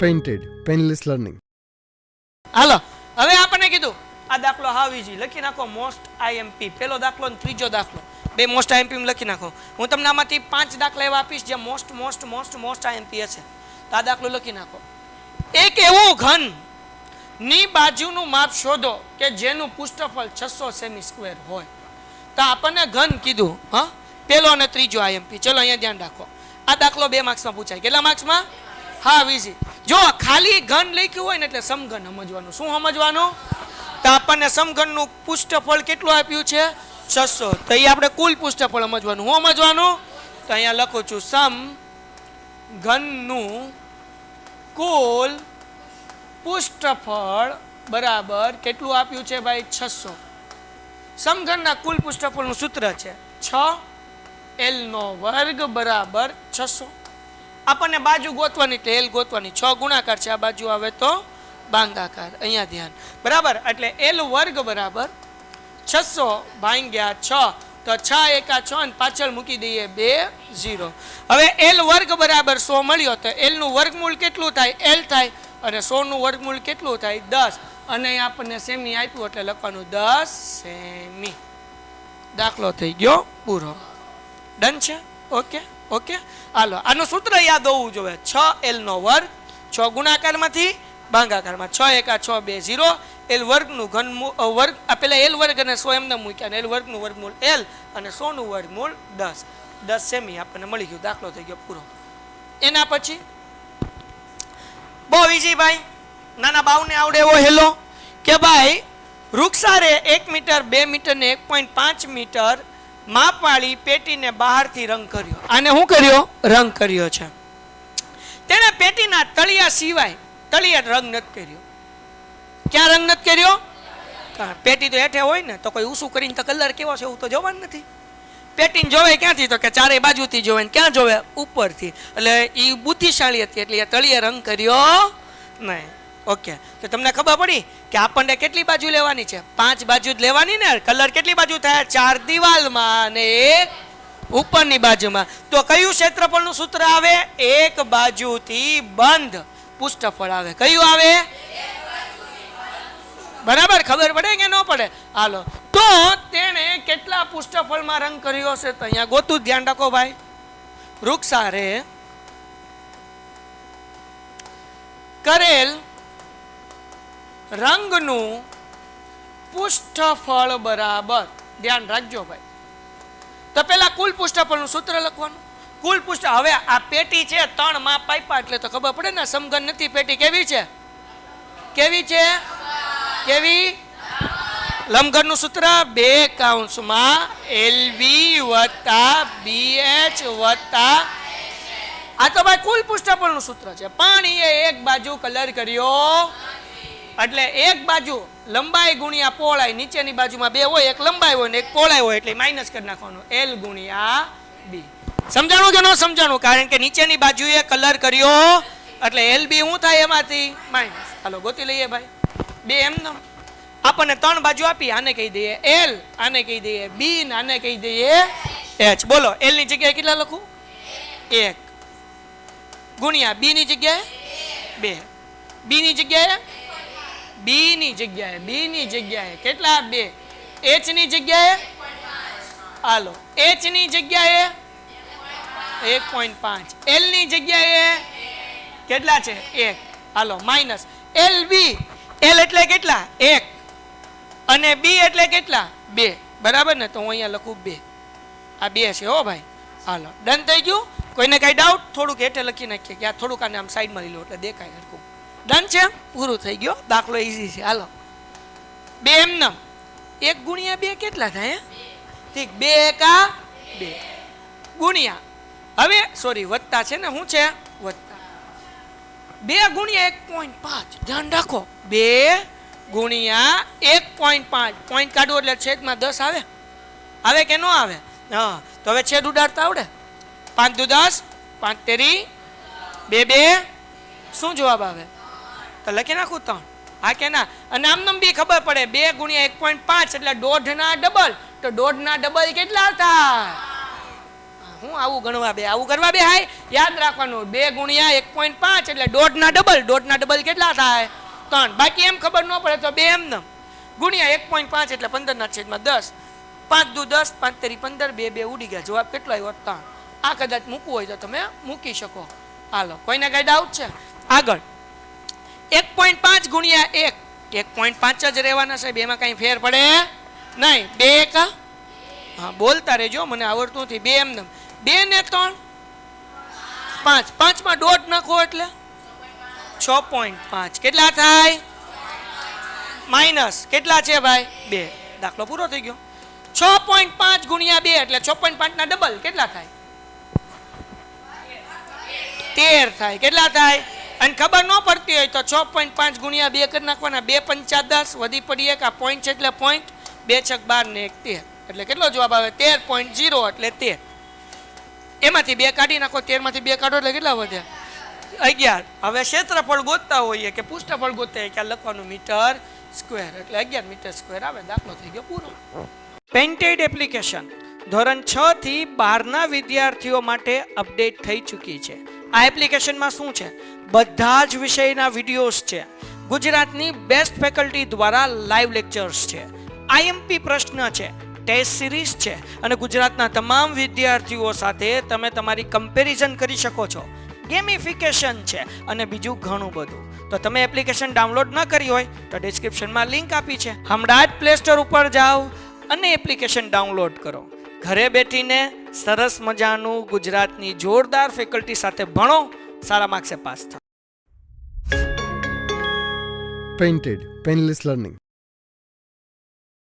Painted painless learning. હાલો હવે આપણને કીધું આ દાખલો હાવ ઈઝી લખી નાખો મોસ્ટ આઈએમપી પહેલો દાખલો અને ત્રીજો દાખલો બે મોસ્ટ આઈએમપી લખી નાખો. હું તમને આમાંથી 5 દાખલા એવા આપીશ જે મોસ્ટ આઈએમપી હશે તો આ દાખલો લખી નાખો. એક એવું ઘન ની બાજુનું માપ શોધો કે જેનું પૃષ્ઠફળ 600 સેમી સ્ક્વેર હોય. તો આપણને ઘન કીધું હા પહેલો અને ત્રીજો આઈએમપી. ચલો અહીંયા ધ્યાન રાખો આ દાખલો 2 માર્ક્સમાં પૂછાય. કેટલા માર્ક્સમાં? હા ઈઝી. જો ખાલી ઘન લખ્યું હોય ને એટલે સમઘન સમજવાનું. શું સમજવાનું? તો આપણને સમઘનનું પૃષ્ઠફળ કેટલું આપ્યું છે 600. તો એ આપણે કુલ પૃષ્ઠફળ સમજવાનું. હું સમજવાનું તો અહીંયા લખું છું સમઘનનું કુલ પૃષ્ઠફળ બરાબર કેટલું આપ્યું છે ભાઈ 600. સમઘનના કુલ પૃષ્ઠફળનું સૂત્ર છે 6l² બરાબર 600. આપણને બાજુ ગોતવાની એટલે l ગોતવાની. 6 ગુણાકાર છે આ બાજુ આવે તો ભાગાકાર. અહીંયા ધ્યાન બરાબર એટલે l² બરાબર 600 ભાગ્યા 6 તો 6 એકા 6 અને પાછળ મૂકી દઈએ 2 0. હવે l² બરાબર 100 મળ્યો તો l નું વર્ગમૂળ કેટલું થાય l થાય અને 100 નું વર્ગમૂળ કેટલું થાય 10 અને આપણને સેમી આપ્યું એટલે લખવાનું 10 સેમી. દાખલો થઈ ગયો પૂરો. ડન છે? ઓકે ઓકે હાલો આનું સૂત્ર યાદ હોવું જોઈએ 6l². 6 ગુણાકારમાંથી ભાગાકારમાં 6 એકા 6 2 0. l વર્ગનું ઘન વર્ગ પેલા l વર્ગ અને 100 એમને મૂક્યા અને l વર્ગનું વર્ગમૂળ l અને 100 નું વર્ગમૂળ 10 સેમી આપણને મળી ગયું. દાખલો થઈ ગયો પૂરો. એના પછી બહુ ઈઝી ભાઈ નાના બાવને આવડે એવો હેલો કે ભાઈ વૃક્ષારે 1 મીટર 2 મીટર ને 1.5 મીટર માપવાળી પેટીને બહારથી રંગ કર્યો. આને શું કર્યો? રંગ કર્યો છે. તેણે પેટીના તળિયા સિવાય તળિયે રંગ નથી કર્યો. ક્યાં રંગ નથી કર્યો? પેટી તો હેઠે હોય ને તો કોઈ ઊંસું કરીને તો કલર કેવો છે એવું તો જોવાનું નથી. પેટીને જોવે ક્યાંથી? તો કે ચારે બાજુથી જોવે ને ક્યાં જોવે? ઉપરથી. એટલે એ બુદ્ધિશાળી હતી એટલે તળિયે રંગ કર્યો નહીં. ઓકે તો તમને ખબર પડી કે આપણને કેટલી બાજુ લેવાની છે? 5 બાજુ જ લેવાની ને. કલર કેટલી બાજુ થાય? 4 દિવાલમાં અને 1 ઉપરની બાજુમાં. તો કયું ક્ષેત્રફળનું સૂત્ર આવે? એક બાજુથી બંધ પૃષ્ઠફળ આવે. કયું આવે? બરાબર ખબર પડે કે ન પડે? હાલો તો તેણે કેટલા પૃષ્ઠફળમાં રંગ કર્યો છે તો અહીંયા ગોતું ધ્યાન રાખો ભાઈ. વૃક્ષારે કરેલ રંગનું પૃષ્ઠફળ બરાબર ધ્યાન રાખજો ભાઈ. તો પેલા કુલ પૃષ્ઠફળનું સૂત્ર લખવાનું. કુલ પૃષ્ઠ હવે આ પેટી છે 3 માપ આપ્યા એટલે તો ખબર પડે ને સમઘન નથી. પેટી કેવી છે? કેવી છે? કેવી? લંબઘનનું સૂત્ર 2 કૌંસમાં LB વત્તા BH વત્તા આ તો ભાઈ કુલ પૃષ્ઠફળનું સૂત્ર છે. પણ એ એક બાજુ કલર કર્યો એટલે એક બાજુ લંબાઈ ગુણ્યા પહોળાઈ નીચેની બાજુમાં 2 હોય એક લંબાઈ હોય ને એક પહોળાઈ હોય એટલે માઇનસ કરી નાખવાનું L ગુણ્યા B. સમજાણું કે ન સમજાણું? કારણ કે નીચેની બાજુએ કલર કર્યો એટલે LB શું થાય એમાંથી માઇનસ. હાલો ગોતી લઈએ ભાઈ. 2 એમને આપણને 3 બાજુ આપી. આને કહી દઈએ L, આને કહી દઈએ B ને આને કહી દઈએ H. બોલો L ની જગ્યાએ કેટલા લખું? 1 ગુણ્યા B ની જગ્યાએ 2. B ની જગ્યાએ B ની જગ્યાએ કેટલા? 2. H ની જગ્યાએ હાલો H ની જગ્યાએ 1.5. L ની જગ્યાએ કેટલા છે? 1. હાલો માઇનસ LB. L એટલે કેટલા? 1 અને B એટલે કેટલા? 2. બરાબર ને? તો હું અહીંયા લખું 2. આ 2 છે હો ભાઈ. હાલો ડન થઈ ગયું. કોઈને કઈ ડાઉટ? થોડુંક હેઠે લખી નાખીએ કે આ થોડુંક આને આમ સાઈડમાં લઈ લો એટલે દેખાય હરખું. ડન છે? પૂરું થઈ ગયો. દાખલો ઈઝી છે. હાલો 2 એમને 1 ગુણ્યા 2 કેટલા થાય? ઠીક 2 એકા 2 ગુણ્યા હવે સોરી વત્તા છે ને શું છે? વત્તા 2 ગુણ્યા 1.5. ધ્યાન રાખો 2 ગુણ્યા 1.5. પોઈન્ટ કાઢો એટલે છેદમાં 10 આવે. આવે કે ન આવે? હા તો હવે છેદ ઉડાડતા આવડે? 5 દુ 10 5 તેરી 2 2 શું જવાબ આવે? તો લખી નાખું 3. હા કે ના? અને આમ બી ખબર પડે 2 ગુણ્યા 1.5 એટલે 1.5 ના ડબલ. તો 1.5 ના ડબલ કેટલા થાય? હું આવું ગણવા બે, આવું કરવા બે. હાય યાદ રાખવાનું 2 ગુણ્યા 1.5 એટલે દોઢના ડબલ કેટલા થાય 3. બાકી એમ ખબર ન પડે તો 2 એમ ગુણ્યા 1.5 એટલે 15/10. 5 દુ 10, 5 તેરી 15, 2 2 ઉડી ગયા. જવાબ કેટલો આવ્યો 3. આ કદાચ મૂકવું હોય તો તમે મૂકી શકો. હાલો, કોઈને કઈ ડાઉટ છે? આગળ 1.5 ગુણ્યા 1, 1.5 જ રહેવાના સાહેબ, એમાં કઈ ફેર પડે નહીં. 2 1, હા બોલતા રહેજો, મને આવડતું નથી. 2 એમ 2 ને 3 5, 5 માં દોઢ નાખો એટલે 6.5 કેટલા થાય? માઇનસ કેટલા છે ભાઈ? 2. દાખલો પૂરો થઈ ગયો. 6.5 ગુણ્યા 2 એટલે 6.5 ના ડબલ કેટલા થાય? 13 થાય. કેટલા થાય? અને ખબર ન પડતી હોય તો 6.5 ગુણ્યા 2 કરી નાખવાના. 2 5 10 વધી પડી એક. આ પોઈન્ટ છે એટલે પોઈન્ટ. 2 6 12 ને 1 13 એટલે કેટલો જવાબ આવે? 13.0 એટલે 13. એમાંથી 2 કાઢી નાખો. 13 માંથી 2 કાઢો એટલે કેટલા વધે? 11. હવે ક્ષેત્રફળ ગોતતા હોઈએ કે પૃષ્ઠફળ ગોતતા હોય કે લખવાનું મીટર સ્ક્વેર એટલે 11 મીટર સ્ક્વેર આવે. દાખલો થઈ ગયો પૂરો. પેઇન્ટેડ એપ્લિકેશન ધોરણ 6 થી 12ના વિદ્યાર્થીઓ માટે અપડેટ થઈ ચૂકી છે. આ એપ્લિકેશનમાં શું છે? બધા જ વિષયના વિડીયોઝ છે. ગુજરાતની બેસ્ટ ફેકલ્ટી દ્વારા લાઈવ લેક્ચર્સ છે. આઈએમપી પ્રશ્ન છે, ટેસ્ટ સિરીઝ છે અને ગુજરાતના તમામ વિદ્યાર્થીઓ સાથે તમે તમારી કમ્પેરિઝન કરી શકો છો. ગેમિફિકેશન છે અને બીજું ઘણું બધું. તો તમે એપ્લિકેશન ડાઉનલોડ ન કરી હોય તો ડિસ્ક્રિપ્શનમાં લિંક આપી છે. હમણાં જ પ્લે સ્ટોર ઉપર જાઓ અને એપ્લિકેશન ડાઉનલોડ કરો. ઘરે બેઠીને સરસ મજાનું ગુજરાતની જોરદાર ફેકલ્ટી સાથે ભણો, સારા માર્ક્સે પાસ થાઓ. Painted, Painless Learning.